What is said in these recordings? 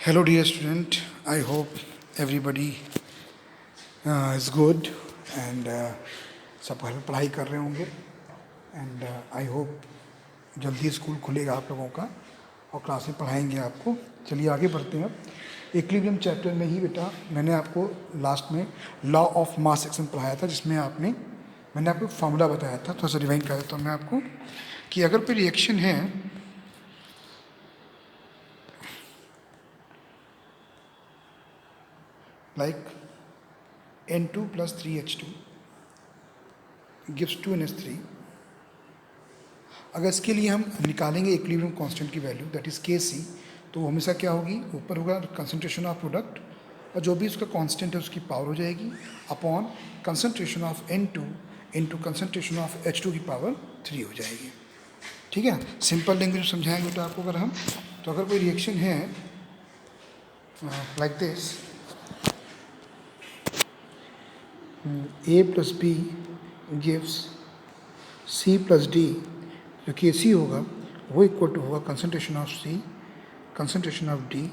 Hello, dear student. I hope everybody is good and सब पढ़ाई कर रहे होंगे एंड आई होप जल्दी स्कूल खुलेगा आप लोगों का और क्लास में पढ़ाएंगे आपको. चलिए आगे बढ़ते हैं. इक्विलिब्रियम चैप्टर में ही बेटा मैंने आपको लास्ट में लॉ ऑफ मास सेक्शन पढ़ाया था, जिसमें मैंने आपको फार्मूला बताया था. थोड़ा सा रिवाइंड कर देता हूँ मैं आपको कि अगर कोई रिएक्शन है like N2 plus 3H2 gives 2NH3. अगर इसके लिए हम निकालेंगे इक्विलिब्रियम कांस्टेंट की वैल्यू दैट इज़ Kc, तो वो हमेशा क्या होगी, ऊपर होगा कंसंट्रेशन ऑफ प्रोडक्ट और जो भी उसका कांस्टेंट है उसकी पावर हो जाएगी upon concentration of N2 into concentration of H2 की पावर 3 हो जाएगी. ठीक है, सिंपल लैंग्वेज में समझाएंगे तो आपको. अगर हम तो अगर कोई रिएक्शन है like this A plus B gives C plus D, जो कि C होगा वो इक्वल टू होगा concentration of C concentration of D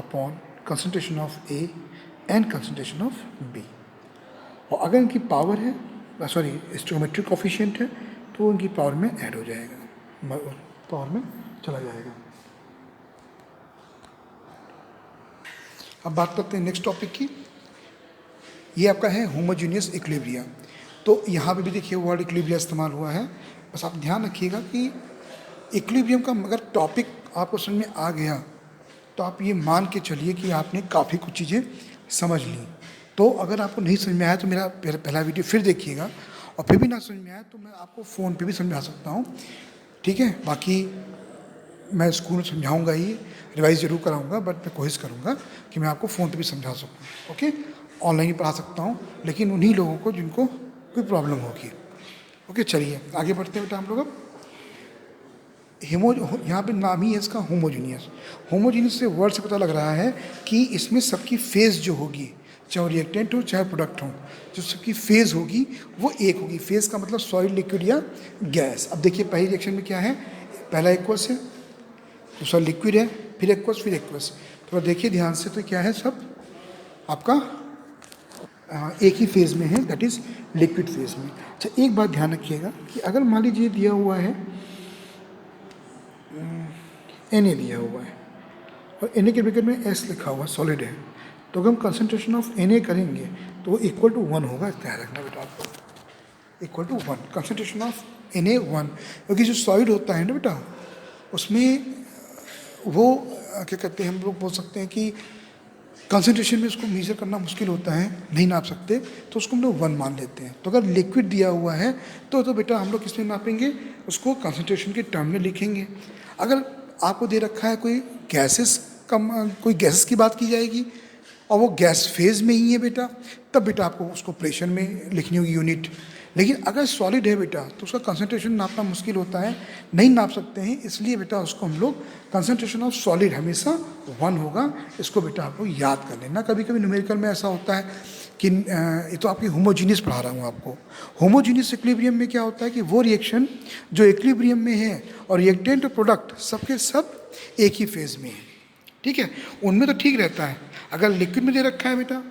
upon concentration of A and concentration of B. और अगर इनकी पावर है, सॉरी स्टोइकोमेट्रिक कोफिशिएंट है, तो इनकी पावर में ऐड हो जाएगा, पावर में चला जाएगा. अब बात करते हैं नेक्स्ट टॉपिक की. ये आपका है होमोजीनियस इक्विलिब्रियम. तो यहाँ पे भी देखिए वर्ड इक्विलिब्रियम इस्तेमाल हुआ है. बस आप ध्यान रखिएगा कि इक्विलिब्रियम का अगर टॉपिक आपको समझ में आ गया तो आप ये मान के चलिए कि आपने काफ़ी कुछ चीज़ें समझ ली. तो अगर आपको नहीं समझ में आया तो मेरा पहला वीडियो फिर देखिएगा, और फिर भी ना समझ में आया तो मैं आपको फ़ोन पे भी समझा सकता हूँ. ठीक है, बाकी मैं स्कूल में समझाऊँगा ही, रिवाइज जरूर कराऊँगा, बट मैं कोशिश करूँगा कि मैं आपको फ़ोन पे भी समझा सकूँ. ओके, ऑनलाइन ही पढ़ा सकता हूँ, लेकिन उन्हीं लोगों को जिनको कोई प्रॉब्लम होगी. ओके, चलिए आगे बढ़ते हैं बेटा. हम लोग अब यहाँ पे नाम ही है इसका होमोजीनियस. होमोजीनियस से वर्ड से पता लग रहा है कि इसमें सबकी फेज जो होगी, चाहे रिएक्टेंट हो चाहे प्रोडक्ट हो, जो सबकी फेज होगी वो एक होगी. फेज का मतलब सॉलिड, लिक्विड या गैस. अब देखिए पहली रिएक्शन में क्या है, पहला एक्वस है, दूसरा लिक्विड है, फिर एक्वस, फिर एक्वस. थोड़ा देखिए ध्यान से, तो क्या है, सब आपका एक ही फेज़ में है, दैट इज़ लिक्विड फेज़ में. अच्छा, एक बात ध्यान रखिएगा कि अगर मान लीजिए दिया हुआ है Na दिया हुआ है और Na के ब्रैकेट में S लिखा हुआ सॉलिड है, तो अगर हम कंसंट्रेशन ऑफ Na करेंगे तो वो इक्वल टू 1 होगा. ध्यान रखना बेटा आपको, equal to 1. Concentration of Na 1, क्योंकि जो सॉलिड होता है ना बेटा, उसमें वो क्या कहते हैं, हम लोग बोल सकते हैं कि कंसंट्रेशन में उसको मेजर करना मुश्किल होता है, नहीं नाप सकते, तो उसको हम लोग 1 मान लेते हैं. तो अगर लिक्विड दिया हुआ है तो बेटा हम लोग किस में नापेंगे, उसको कंसंट्रेशन के टर्म में लिखेंगे. अगर आपको दे रखा है कोई गैसेस कोई गैसेस की बात की जाएगी और वो गैस फेज में ही है बेटा, तब बेटा आपको उसको प्रेशर में लिखनी होगी यूनिट. लेकिन अगर सॉलिड है बेटा तो उसका कंसंट्रेशन नापना मुश्किल होता है, नहीं नाप सकते हैं, इसलिए बेटा उसको हम लोग कंसंट्रेशन ऑफ सॉलिड हमेशा 1 होगा. इसको बेटा आप लोग याद कर लेना. कभी कभी न्यूमेरिकल में ऐसा होता है कि ये तो आपकी होमोजीनियस पढ़ा रहा हूँ आपको. होमोजीनियस इक्विलिब्रियम में क्या होता है कि वो रिएक्शन जो इक्विलिब्रियम में है और रिएक्टेंट और प्रोडक्ट सबके सब एक ही फेज में है. ठीक है, उनमें तो ठीक रहता है. अगर लिक्विड में दे रखा है बेटा,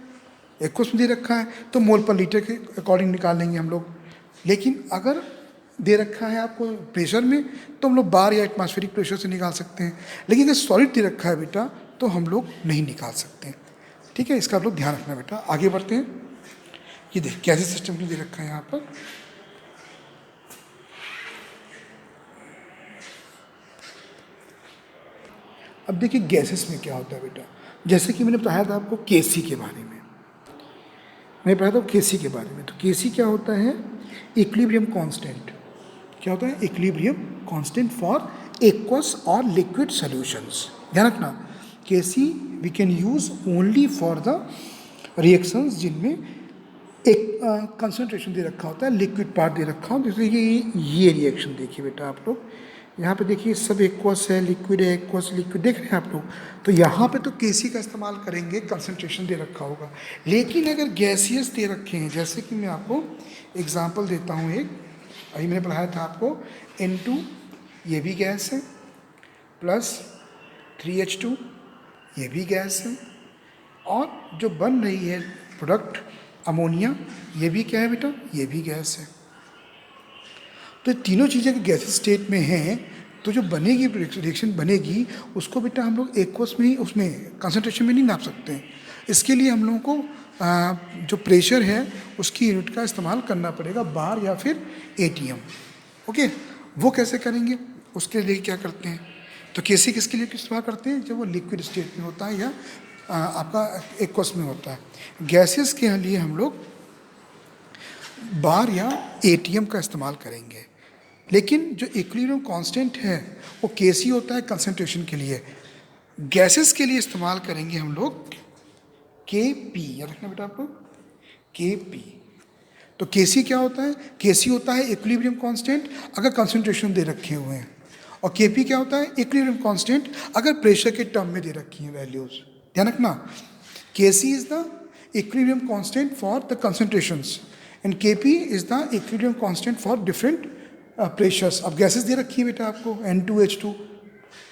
एक्वस में दे रखा है, तो मोल पर लीटर के अकॉर्डिंग निकाल लेंगे हम लोग. लेकिन अगर दे रखा है आपको प्रेशर में, तो हम लोग बार या एटमॉस्फेरिक प्रेशर से निकाल सकते हैं. लेकिन अगर सॉलिड दे रखा है बेटा तो हम लोग नहीं निकाल सकते. ठीक है, इसका आप लोग ध्यान रखना बेटा. आगे बढ़ते हैं. ये देख कैसे सिस्टम की दे रखा है यहाँ पर. अब देखिए गैसेस में क्या होता है बेटा. जैसे कि मैंने बताया था आपको केसी के बारे में, मैंने पढ़ा था केसी के बारे में. तो केसी क्या होता है, इक्विलिब्रियम कांस्टेंट. क्या होता है, इक्विलिब्रियम कांस्टेंट फॉर एक्वस और लिक्विड सॉल्यूशंस. ध्यान रखना, KC we can use only for the reactions जिनमें एक कंसंट्रेशन दे रखा होता है, लिक्विड पार्ट दे रखा हो. जैसे ये रिएक्शन देखिए बेटा आप लोग, यहाँ पे देखिए सब एक्वस है, लिक्विड है, एक्वस लिक्विड, देख रहे हैं आप लोग. तो यहाँ पे तो केसी का इस्तेमाल करेंगे, कंसंट्रेशन दे रखा होगा. लेकिन अगर गैसियस दे रखे हैं, जैसे कि मैं आपको एग्जांपल देता हूँ एक, अभी मैंने पढ़ाया था आपको N2, ये भी गैस है, प्लस 3H2, ये भी गैस है, और जो बन रही है प्रोडक्ट अमोनिया, ये भी क्या है बेटा, ये भी गैस है। तो तीनों चीज़ें गैसेस स्टेट में हैं, तो जो बनेगी रिएक्शन बनेगी उसको बेटा हम लोग एक्वस में ही, उसमें कंसंट्रेशन में नहीं नाप सकते हैं। इसके लिए हम लोगों को जो प्रेशर है उसकी यूनिट का इस्तेमाल करना पड़ेगा, बार या फिर एटीएम। ओके, वो कैसे करेंगे, उसके लिए क्या करते हैं, तो केसी किसके लिए इस्तेमाल करते हैं, जब वो लिक्विड स्टेट में होता है या आपका एक्वस में होता है। गैसेस के लिए हम लोग बार या एटीएम का इस्तेमाल करेंगे, लेकिन जो इक्विलिब्रियम कांस्टेंट है वो केसी होता है कंसंट्रेशन के लिए। गैसेस के लिए इस्तेमाल करेंगे हम लोग के पी, याद रखना बेटा आपको, के पी। तो केसी क्या होता है, केसी होता है इक्विलिब्रियम कांस्टेंट अगर कंसंट्रेशन दे रखे हुए हैं, और केपी क्या होता है, इक्विलिब्रियम कांस्टेंट अगर प्रेशर के टर्म में दे रखी हैं वैल्यूज। ध्यान रखना, KC is the equilibrium constant for the concentrations and KP is the equilibrium constant for different pressures. अब गैसेस दे रखी है बेटा आपको N2H2,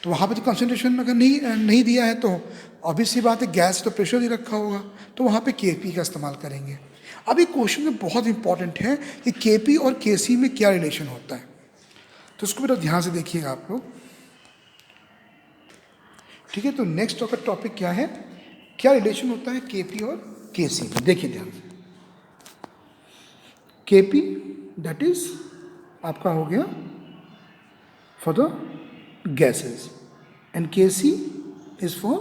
तो वहाँ पे तो कंसंट्रेशन अगर नहीं दिया है तो ऑब्वियसली बात है, गैस तो प्रेशर दे रखा होगा, तो वहाँ पे केपी का इस्तेमाल करेंगे। अब एक क्वेश्चन में बहुत इंपॉर्टेंट है कि केपी और केसी में क्या रिलेशन होता है, तो उसको बेटा ध्यान से देखिएगा आप लोग। ठीक है, तो नेक्स्ट का टॉपिक क्या है, क्या रिलेशन होता है केपी और केसी में। देखिए ध्यान से, केपी दैट इज आपका हो गया for the gases and K C is for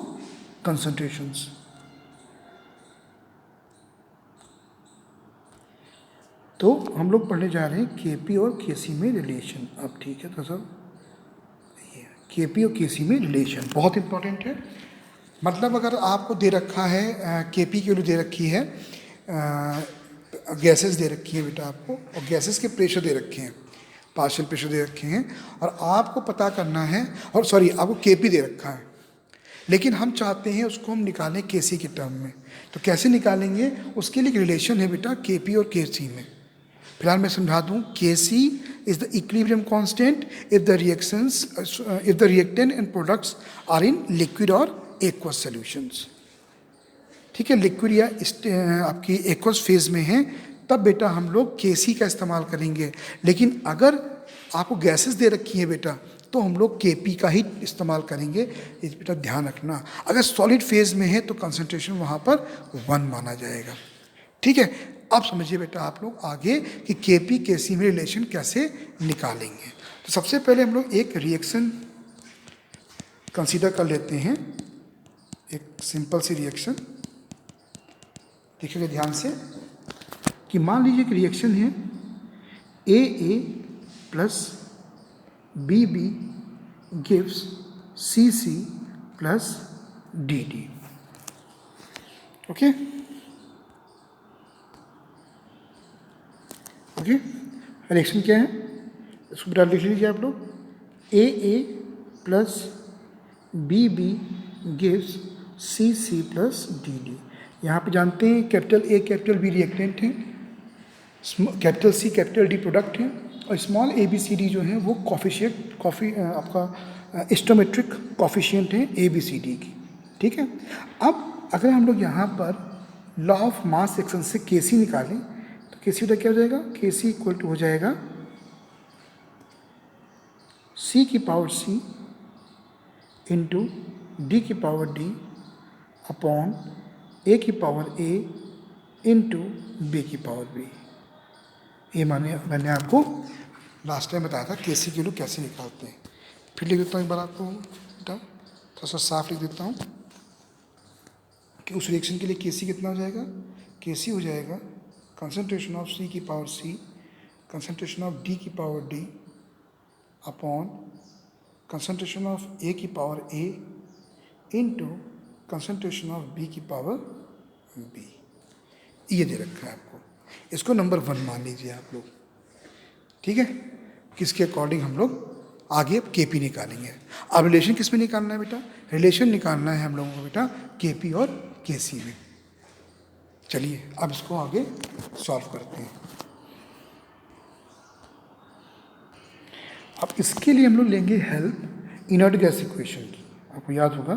concentrations. तो हम लोग पढ़ने जा रहे हैं केपी और केसी में रिलेशन। अब ठीक है, तो सब केपी और केसी में रिलेशन बहुत इंपॉर्टेंट है। मतलब अगर आपको दे रखा है केपी की वैल्यू दे रखी है, गैसेस दे रखी है बेटा आपको, और गैसेस के प्रेशर दे रखे हैं, पार्शियल प्रेशर दे रखे हैं, और आपको पता करना है, और सॉरी आपको केपी दे रखा है, लेकिन हम चाहते हैं उसको हम निकालें केसी के टर्म में। तो कैसे निकालेंगे, उसके लिए एक रिलेशन है बेटा केपी और केसी में। फिलहाल मैं समझा दूं, KC is the equilibrium constant if the reactant and products are in liquid और एक्वस सॉल्यूशंस। ठीक है, लिक्विड या आपकी एक्वस फेज में है तब बेटा हम लोग केसी का इस्तेमाल करेंगे, लेकिन अगर आपको गैसेस दे रखी है बेटा तो हम लोग केपी का ही इस्तेमाल करेंगे। इस बेटा ध्यान रखना, अगर सॉलिड फेज में है तो कंसंट्रेशन वहाँ पर 1 माना जाएगा। ठीक है, अब समझिए बेटा आप लोग आगे कि केपी केसी में रिलेशन कैसे निकालेंगे। तो सबसे पहले हम लोग एक रिएक्शन कंसीडर कर लेते हैं, एक सिंपल सी रिएक्शन। देखिएगा ध्यान से कि मान लीजिए कि रिएक्शन है AA plus BB gives CC plus DD। Okay okay, reaction क्या है इसको बेटा लिख लीजिए आप लोग, AA plus BB gives CC plus DD। यहाँ पे जानते हैं capital A capital B reactant हैं, capital C capital D product हैं, और स्मॉल ABCD जो है वो कॉफिशिएंट आपका स्टोमेट्रिक कॉफिशिएंट है ABCD की। ठीक है, अब अगर हम लोग यहाँ पर लॉ ऑफ मास सेक्शन से केसी निकालें तो केसी उधर क्या हो जाएगा, केसी इक्वल टू हो जाएगा C की पावर C इंटू D की पावर D अपॉन A की पावर A इंटू B की पावर B। ये मैंने आपको लास्ट टाइम बताया था केसी की वैल्यू कैसे निकालते हैं। फिर लिख देता हूँ एक बार आपको बेटा, थोड़ा सा साफ लिख देता हूँ कि उस रिएक्शन के लिए केसी कितना हो जाएगा, केसी हो जाएगा कंसंट्रेशन ऑफ C की power C, concentration of D की power D upon concentration of A की power A into concentration of B की पावर B। ये दे रखा है आपको, इसको नंबर 1 मान लीजिए आप लोग। ठीक है, किसके अकॉर्डिंग हम लोग आगे केपी निकालेंगे। अब रिलेशन किस में निकालना है बेटा, रिलेशन निकालना है हम लोगों को बेटा केपी और केसी में। चलिए अब इसको आगे सॉल्व करते हैं। अब इसके लिए हम लोग लेंगे हेल्प इनर्ट गैस इक्वेशन की। आपको याद होगा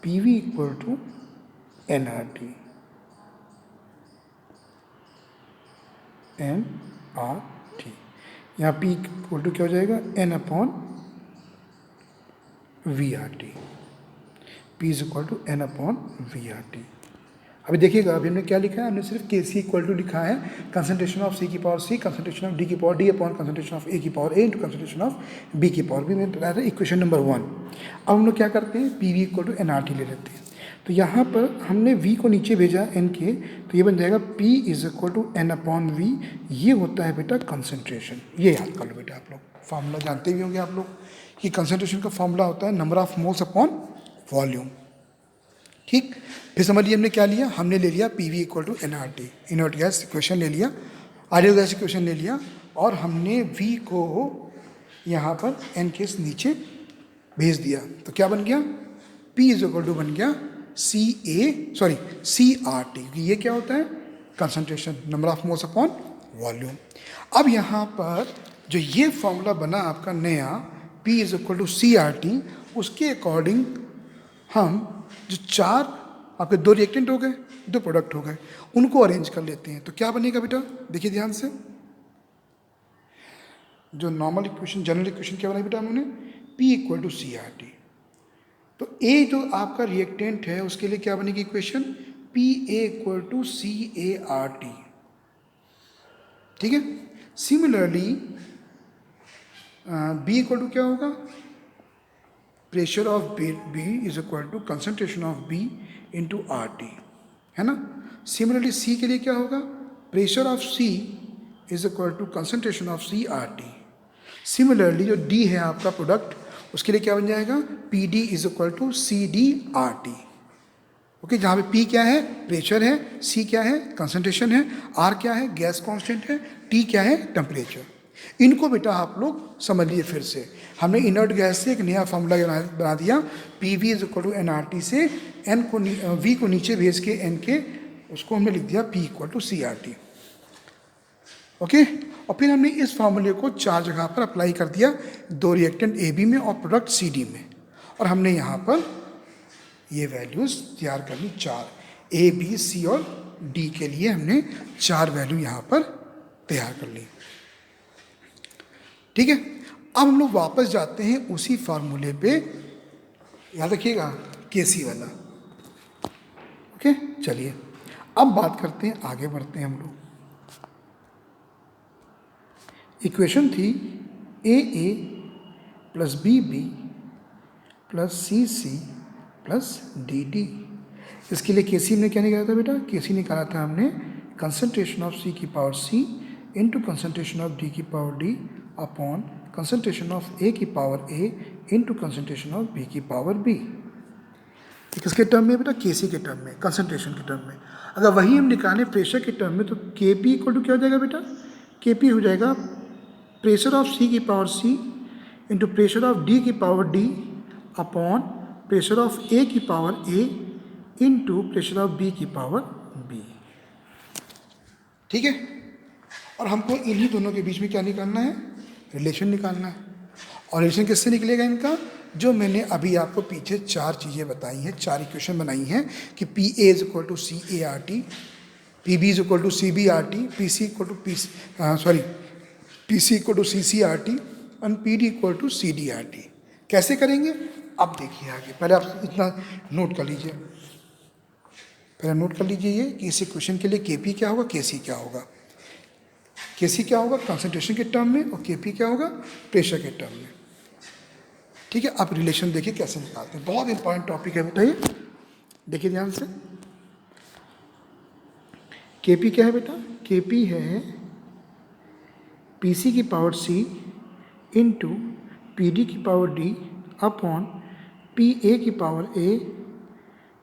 P V equal to N R T, N R T. यहाँ पी इक्वल टू क्या हो जाएगा, N upon V R T, P is equal to N upon V R T. अभी देखिएगा, अभी हमने क्या लिखा है, हमने सिर्फ के सी इक्वल टू लिखा है, कंसंट्रेशन ऑफ सी की power C, concentration of D की power D upon concentration of A की power A into concentration of B की पावर बी में बताया था इक्वेशन नंबर 1। अब हम लोग क्या करते हैं, P V equal to N R T ले लेते हैं। तो यहाँ पर हमने v को नीचे भेजा n के, तो ये बन जाएगा p is equal to N upon V. ये होता है बेटा कंसंट्रेशन। ये याद कर लो बेटा, आप लोग फार्मूला जानते भी होंगे आप लोग कि कंसंट्रेशन का फार्मूला होता है number of moles upon volume. ठीक, फिर समझिए हमने क्या लिया, हमने ले लिया P V equal to N R T, inert gas equation ले लिया, आइडियल गैस इक्वेशन ले लिया, और हमने v को यहाँ पर n के नीचे भेज दिया। तो क्या बन गया, p इज इक्वल टू बन गया सी आर टी, क्योंकि ये क्या होता है, concentration, number of moles upon volume. अब यहाँ पर जो ये फॉर्मूला बना आपका नया p is equal to C R T, उसके अकॉर्डिंग हम जो चार आपके दो रिएक्टेंट हो गए, दो प्रोडक्ट हो गए, उनको अरेंज कर लेते हैं। तो क्या बनेगा बेटा, देखिए ध्यान से, जो नॉर्मल इक्वेशन, जनरल इक्वेशन क्या बनाई बेटा हमने, p equal to C R T. तो A जो आपका रिएक्टेंट है उसके लिए क्या बनेगी equation, P A equal to C A R T. ठीक है, सिमिलरली B इक्वल टू क्या होगा, pressure of B is equal to concentration of B into R T, है ना। सिमिलरली C के लिए क्या होगा, pressure of C is equal to concentration of C R T. Similarly जो D है आपका प्रोडक्ट, उसके लिए क्या बन जाएगा, P D is equal to C D R T. Okay, जहाँ पे P क्या है, प्रेशर है, C क्या है, कंसंट्रेशन है, R क्या है, गैस कांस्टेंट है, T क्या है, टेम्परेचर। इनको बेटा आप लोग समझ लिए। फिर से हमने इनर्ट गैस से एक नया फॉर्मूला बना दिया, P V is equal to N R T से एन को V को नीचे भेज के n के, उसको हमने लिख दिया P equal to C R T. Okay, और फिर हमने इस फार्मूले को चार जगह पर अप्लाई कर दिया, दो रिएक्टेंट ए बी में और प्रोडक्ट सी डी में, और हमने यहाँ पर ये वैल्यूज़ तैयार कर ली, चार ए बी सी और डी के लिए हमने चार वैल्यू यहाँ पर तैयार कर ली। ठीक है, अब हम लोग वापस जाते हैं उसी फार्मूले पे, याद रखिएगा के सी वाला। ओके, चलिए अब बात करते हैं, आगे बढ़ते हैं हम लोग। इक्वेशन थी A plus B plus C plus D. इसके लिए के सी ने क्या निकाला था बेटा, के सी निकाला था हमने कंसंट्रेशन ऑफ सी की power C into concentration of D की power D upon concentration of A की power A into concentration of B की पावर बी। किसके टर्म में बेटा, के सी के टर्म में, कंसंट्रेशन के टर्म में। अगर वही हम निकालें प्रेशर के टर्म में, तो के पी इक्वल टू क्या हो जाएगा बेटा, के पी हो जाएगा प्रेशर ऑफ सी की power C into pressure of D की power D upon pressure of A की power A into pressure of B की पावर बी। ठीक है, और हमको इन्हीं दोनों के बीच में क्या निकालना है, रिलेशन निकालना है। और रिलेशन किससे निकलेगा इनका, जो मैंने अभी आपको पीछे चार चीज़ें बताई हैं, चार इक्वेशन बनाई हैं कि P A is equal to C A R T, P B is equal to C B R T, P C equal to P C equal to C C R T and P D equal to C D R T. कैसे करेंगे अब देखिए आगे, पहले आप इतना note कर लीजिए, पहले नोट कर लीजिए ये कि इस इक्वेशन के लिए के पी क्या होगा, के सी क्या होगा। के सी क्या होगा कंसंट्रेशन के टर्म में, और के पी क्या होगा प्रेशर के टर्म में। ठीक है, आप रिलेशन देखिए कैसे निकालते हैं, बहुत इंपॉर्टेंट टॉपिक है बेटा ये, देखिए ध्यान से। के पी क्या है बेटा, के पी है पी सी की power C into P D की power D upon P A की power A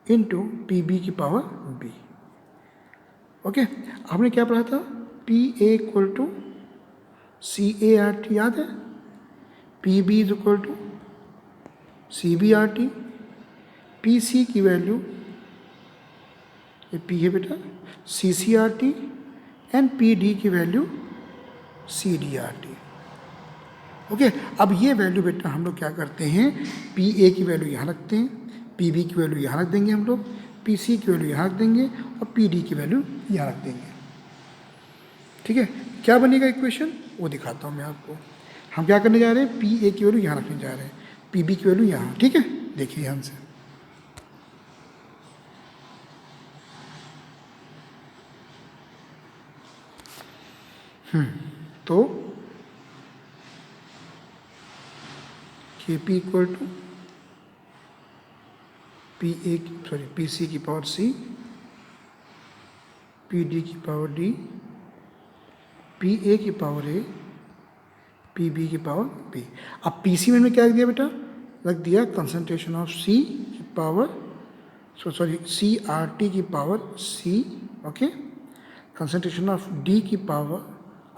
into P B की पावर बी। ओके, आपने क्या पढ़ा था, P A equal to C A R T, याद है, P B is equal to C B R T, P C की value ये पी है बेटा C C R T and P D की value C D R T. Okay, अब ये value बेटा हम लोग क्या करते हैं, पी ए की वैल्यू यहाँ रखते हैं, पी बी की वैल्यू यहाँ रख देंगे हम लोग, पी सी की वैल्यू यहाँ रख देंगे और पी डी की वैल्यू यहाँ रख देंगे। ठीक है, क्या बनेगा इक्वेशन वो दिखाता हूँ मैं आपको। हम क्या करने जा रहे हैं, पी ए की वैल्यू यहाँ रखने जा रहे हैं, पी बी की वैल्यू यहाँ। ठीक है, देखिए ध्यान से। तो K P equal to P C की पावर सी, पी डी की पावर डी, पी ए की पावर ए, पी बी की पावर बी। अब पी सी में हमने क्या रख दिया बेटा, रख दिया कंसंट्रेशन ऑफ सी की पावर सी आर टी की power C, okay. Concentration of D की पावर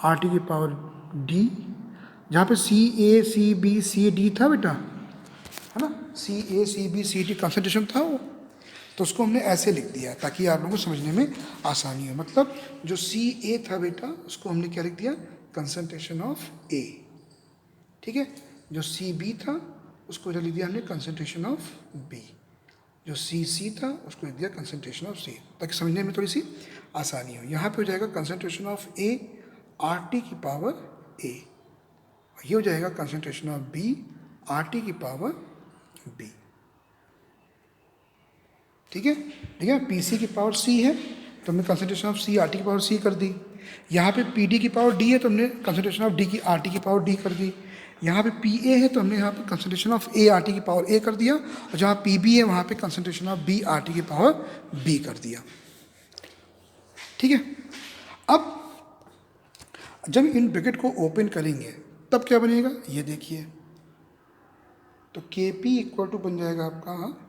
आर टी की पावर डी, जहाँ पे सी A C B C D था बेटा, है ना, C A C B C D concentration था वो, तो उसको हमने ऐसे लिख दिया ताकि आप लोगों को समझने में आसानी हो। मतलब जो सी ए था बेटा उसको हमने क्या लिख दिया, कंसंट्रेशन ऑफ ए। ठीक है, जो सी बी था उसको लिख दिया हमने कंसंट्रेशन ऑफ बी, जो सी सी था उसको लिख दिया कंसंट्रेशन ऑफ सी, ताकि समझने में थोड़ी सी आसानी हो। यहाँ पे हो जाएगा concentration of A R T की पावर ए, ये हो जाएगा concentration of B R T की पावर बी। ठीक है, ठीक है, पी सी की पावर सी है तो हमने concentration of C R T की पावर सी कर दी। यहाँ पे पी डी की पावर डी है तो हमने कंसंट्रेशन ऑफ डी की आर टी की पावर डी कर दी। यहाँ पे पी ए है तो हमने यहाँ पे concentration of A R T की पावर ए कर दिया, और जहाँ पी बी है वहाँ पे concentration of B R T की पावर बी कर दिया। ठीक है, अब जब इन ब्रैकेट को ओपन करेंगे तब क्या बनेगा ये देखिए, तो के पी इक्वल टू बन जाएगा आपका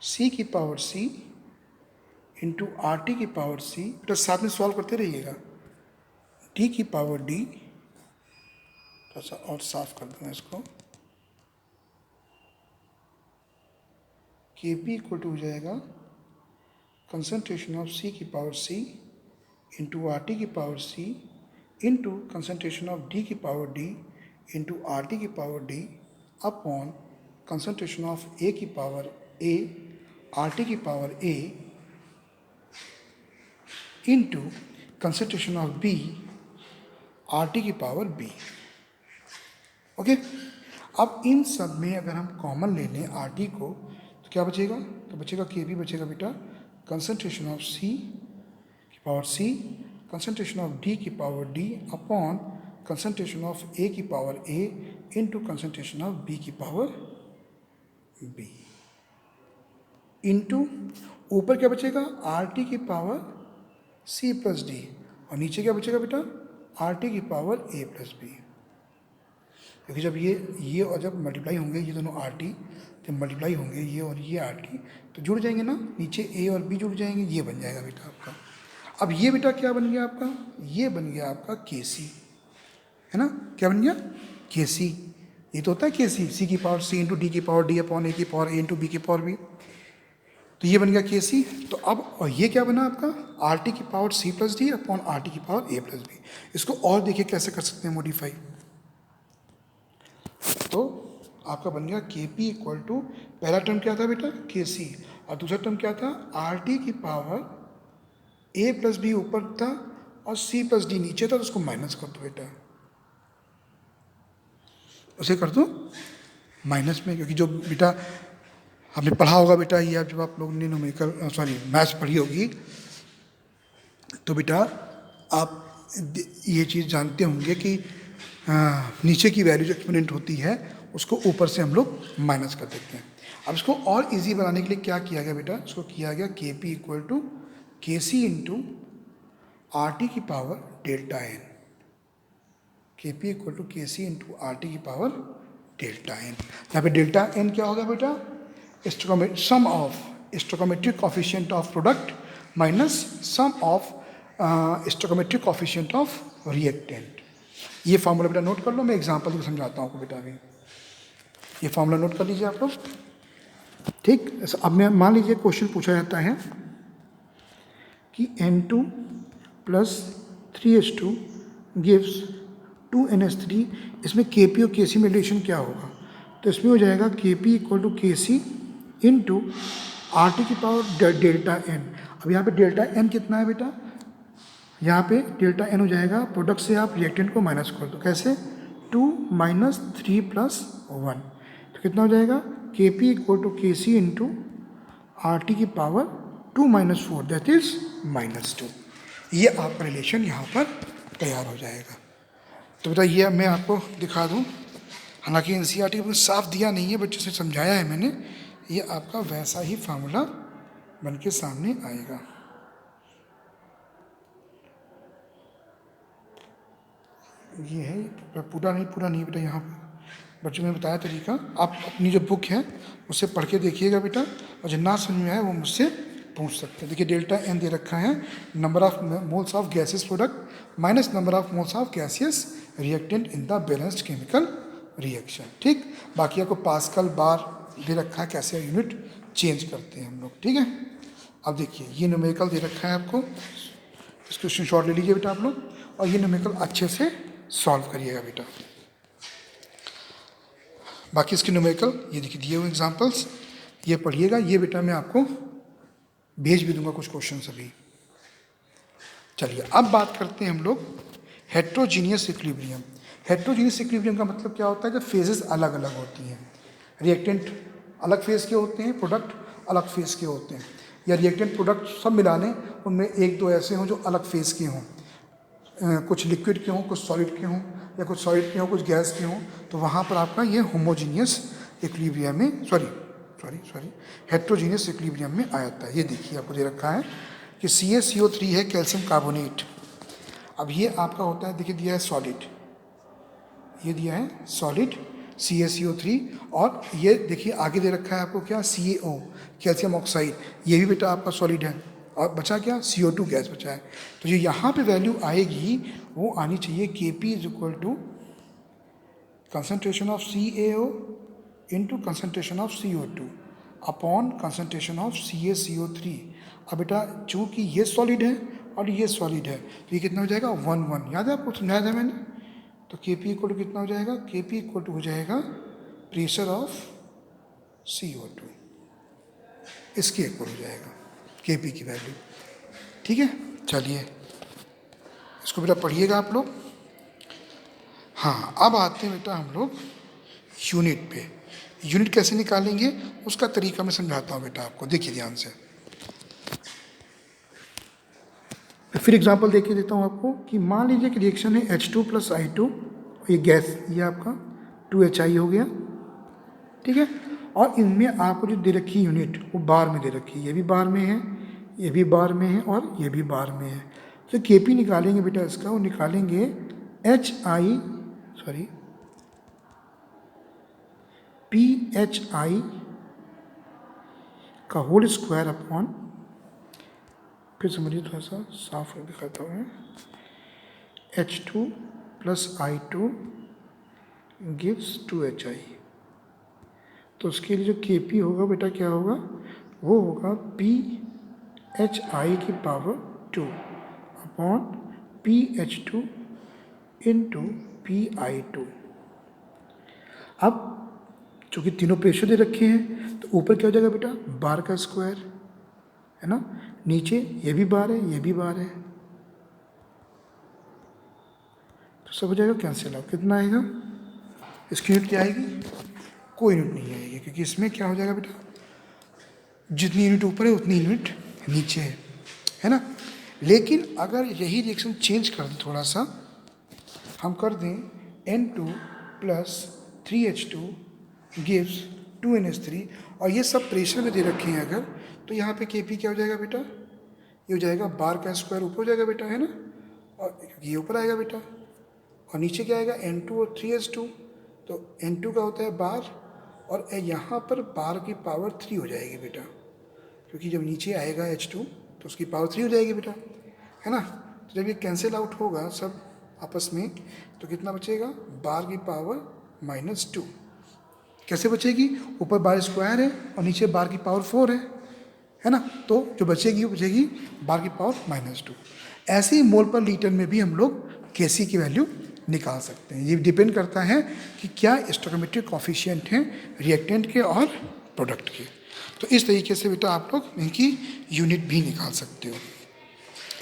सी की power C into R T की पावर सी, बेटा साथ में सॉल्व करते रहिएगा, डी की पावर डी, थोड़ा सा और साफ कर दूंगा इसको, के पी इक्वल टू हो जाएगा कंसंट्रेशन ऑफ सी की power C into R T की power C into concentration of D की power D into R T की power D upon concentration of A की पावर ए आर टी की power A into concentration of B R T की power B. Okay, अब इन सब में अगर हम कॉमन ले लें आर टी को तो क्या बचेगा, तो बचेगा के बी बचेगा बेटा कंसंट्रेशन ऑफ सी की power C, concentration of D की power D upon concentration of A की power A into concentration of B की पावर बी, इंटू ऊपर क्या बचेगा आर टी की पावर सी प्लस डी, और नीचे क्या बचेगा बेटा आर टी की पावर ए प्लस बी। क्योंकि जब ये और जब मल्टीप्लाई होंगे ये दोनों आर टी, जब मल्टीप्लाई होंगे ये और ये आर टी तो जुड़ जाएंगे ना, नीचे ए और बी जुड़ जाएंगे, ये बन जाएगा बेटा आपका। अब ये बेटा क्या बन गया आपका, ये बन गया आपका के सी, है ना, क्या बन गया के सी। ये तो होता है के सी की पावर सी इंटू डी की पावर डी अपॉन ए की पावर ए इंटू बी की पावर बी, तो ये बन गया के सी। तो अब और ये क्या बना आपका आर टी की power C plus D upon R T की पावर ए प्लस बी। इसको और देखिए कैसे कर सकते हैं मॉडिफाई, तो आपका बन गया के पी इक्वल टू, पहला टर्म क्या था बेटा के सी, और दूसरा टर्म क्या था आर टी की पावर ए प्लस बी ऊपर था और सी प्लस डी नीचे था, तो उसको माइनस कर दो बेटा, उसे कर दो माइनस में, क्योंकि जो बेटा हमने पढ़ा होगा बेटा ये अब जब आप लोग ने न्यूमेरिकल मैथ्स पढ़ी होगी तो बेटा आप ये चीज़ जानते होंगे कि नीचे की वैल्यू जो एक्सपोनेंट होती है उसको ऊपर से हम लोग माइनस कर देते हैं। अब इसको और इजी बनाने के लिए क्या किया गया बेटा, इसको किया गया के P equal to K C into R T की power delta N, K P equal to K C into R T की पावर डेल्टा एन। यहाँ पे डेल्टा एन क्या होगा बेटा, sum of stoichiometric coefficient of product minus sum of stoichiometric coefficient of reactant. ये formula बेटा note कर लो, मैं एग्जांपल को समझाता हूँ आपको बेटा। अभी ये फार्मूला नोट कर लीजिए आप लोग, ठीक। अब मैं मान लीजिए क्वेश्चन पूछा जाता है कि N2 plus 3S2 gives 2NS3, इसमें KP और KC में रिलेशन क्या होगा। तो इसमें हो जाएगा के P equal to K C into R T की पावर डेल्टा एन। अब यहाँ पे डेल्टा एन कितना है बेटा, यहाँ पे डेल्टा एन हो जाएगा, प्रोडक्ट से आप रिएक्टेंट को माइनस कर दो, कैसे 2 माइनस 3 प्लस 1, तो कितना हो जाएगा के P equal to K C into R T की पावर 2 माइनस 4 दैट इज -2। ये आपका रिलेशन यहाँ पर तैयार हो जाएगा। तो बेटा ये मैं आपको दिखा दूँ, हालांकि एनसीईआरटी में साफ दिया नहीं है बट जैसे समझाया है मैंने, ये आपका वैसा ही फार्मूला बन के सामने आएगा। ये है पूरा नहीं बेटा, यहाँ पर बच्चों ने बताया तरीका, आप अपनी जो बुक है उससे पढ़ के देखिएगा बेटा, और जो ना समझ में आए वो मुझसे पूछ सकते हैं। देखिए डेल्टा एन दे रखा है, number of moles of gases product minus number of moles of gaseous reactant in the balanced chemical reaction. ठीक, बाकी आपको पास्कल बार दे रखा है, कैसे यूनिट चेंज करते हैं हम लोग। ठीक है, अब देखिए ये न्यूमेरिकल दे रखा है आपको, इसको स्क्रीनशॉट ले लीजिए बेटा आप लोग, और ये न्यूमेरिकल अच्छे से सॉल्व करिएगा बेटा। बाकी इसके न्यूमेरिकल ये देखिए दिए हुए एग्जांपल्स, ये पढ़िएगा। ये बेटा मैं आपको भेज भी दूंगा कुछ क्वेश्चन अभी। चलिए अब बात करते हैं हम लोग हेट्रोजीनियस इक्विलिब्रियम। हेट्रोजीनियस इक्विलिब्रियम का मतलब क्या होता है, जब फेजेस अलग अलग होती हैं, रिएक्टेंट अलग फेज के होते हैं, प्रोडक्ट अलग फेज के होते हैं, या रिएक्टेंट प्रोडक्ट सब मिला लें, उनमें एक दो ऐसे हों जो अलग फेज के हों, कुछ लिक्विड के हों, कुछ सॉलिड के हों, या कुछ सॉलिड के हों, कुछ गैस के हों, तो वहाँ पर आपका ये होमोजीनियस इक्विलिब्रियम में सॉरी हेट्रोजीनियस इक्विलिब्रियम में आ जाता है। ये देखिए आपको दे रखा है कि CaCO3 है कैल्शियम कार्बोनेट। अब ये आपका होता है, देखिए दिया है सॉलिड, ये दिया है सॉलिड CaCO3, और ये देखिए आगे दे रखा है आपको क्या CaO कैल्शियम ऑक्साइड, ये भी बेटा आपका सॉलिड है, और बचा क्या CO2 गैस बचा है। तो जो यहाँ पे वैल्यू आएगी वो आनी चाहिए Kp is equal to concentration of CaO into concentration of CO2 upon concentration of CaCO3। अब बेटा चूँकि ये सॉलिड है और ये सॉलिड है, तो ये कितना हो जाएगा 1:1, याद है आपको, समझाया था मैंने। तो Kp इक्वल टू कितना हो जाएगा, Kp इक्वल टू हो जाएगा प्रेशर ऑफ CO2, इसके इक्वल हो जाएगा Kp की वैल्यू। ठीक है, चलिए इसको बेटा पढ़िएगा आप लोग। हाँ, अब आते हैं बेटा हम लोग यूनिट पे। यूनिट कैसे निकालेंगे उसका तरीका मैं समझाता हूँ बेटा आपको, देखिए ध्यान से। फिर एग्जांपल देख के देता हूँ आपको कि मान लीजिए कि रिएक्शन है H2 + I2, ये गैस, ये आपका 2HI हो गया। ठीक है, और इनमें आपको जो दे रखी यूनिट वो बार में दे रखी है, ये भी बार में है, ये भी बार में है, और ये भी बार में है। तो Kp निकालेंगे बेटा इसका, वो निकालेंगे PHI का होल स्क्वायर अपॉन, फिर समझिए थोड़ा सा साफ दिखाता हूँ, H2 + I2 गिव्स 2HI। तो उसके लिए जो Kp होगा बेटा क्या होगा, वो होगा PHI की power 2 upon PH2 into PI2। अब चूँकि तीनों प्रेशर दे रखे हैं तो ऊपर क्या हो जाएगा बेटा, बार का स्क्वायर है ना, नीचे ये भी बार है, ये भी बार है, तो सब हो जाएगा कैंसिल आउट। कितना आएगा, इसकी यूनिट क्या आएगी, कोई यूनिट नहीं आएगी, क्योंकि इसमें क्या हो जाएगा बेटा, जितनी यूनिट ऊपर है उतनी यूनिट नीचे है ना। लेकिन अगर यही रिएक्शन चेंज कर दें थोड़ा सा, हम कर दें N2 + 3H2 गिव्स 2NH3, और ये सब प्रेशर में दे रखे हैं अगर, तो यहाँ पे Kp क्या हो जाएगा बेटा, ये हो जाएगा बार का स्क्वायर ऊपर हो जाएगा बेटा, है ना, और ये ऊपर आएगा बेटा, और नीचे क्या आएगा N2 और 3H2, तो N2 का होता है बार, और यहाँ पर बार की पावर 3 हो जाएगी बेटा, क्योंकि जब नीचे आएगा H2 तो उसकी पावर 3 हो जाएगी बेटा, है ना। तो जब ये कैंसिल आउट होगा सब आपस में, तो कितना बचेगा, बार की पावर -2। कैसे बचेगी, ऊपर बार स्क्वायर है और नीचे बार की पावर 4 है ना, तो जो बचेगी वो बचेगी बार की पावर -2। ऐसे ही मोल पर लीटर में भी हम लोग Kc की वैल्यू निकाल सकते हैं। ये डिपेंड करता है कि क्या स्टोइकोमेट्रिक कॉफिशिएंट हैं रिएक्टेंट के और प्रोडक्ट के। तो इस तरीके से बेटा आप लोग इनकी यूनिट भी निकाल सकते हो।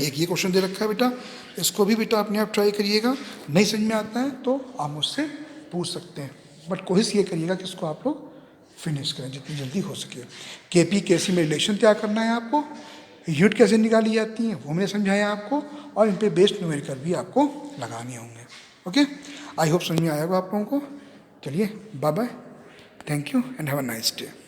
एक ये क्वेश्चन दे रखा है बेटा, इसको भी बेटा अपने आप ट्राई करिएगा। नहीं समझ में आता है तो आप मुझसे पूछ सकते हैं, बट कोशिश ये करिएगा कि इसको आप लोग फिनिश करें जितनी जल्दी हो सके। केपी केसी में रिलेशन तैयार करना है आपको, यूनिट कैसे निकाली जाती हैं वो मैंने समझाया आपको, और इन पे बेस्ड न्यूमेरिकल भी आपको लगाने होंगे। ओके, आई होप समझ में आएगा आप लोगों को। चलिए bye bye, thank you and have a nice day.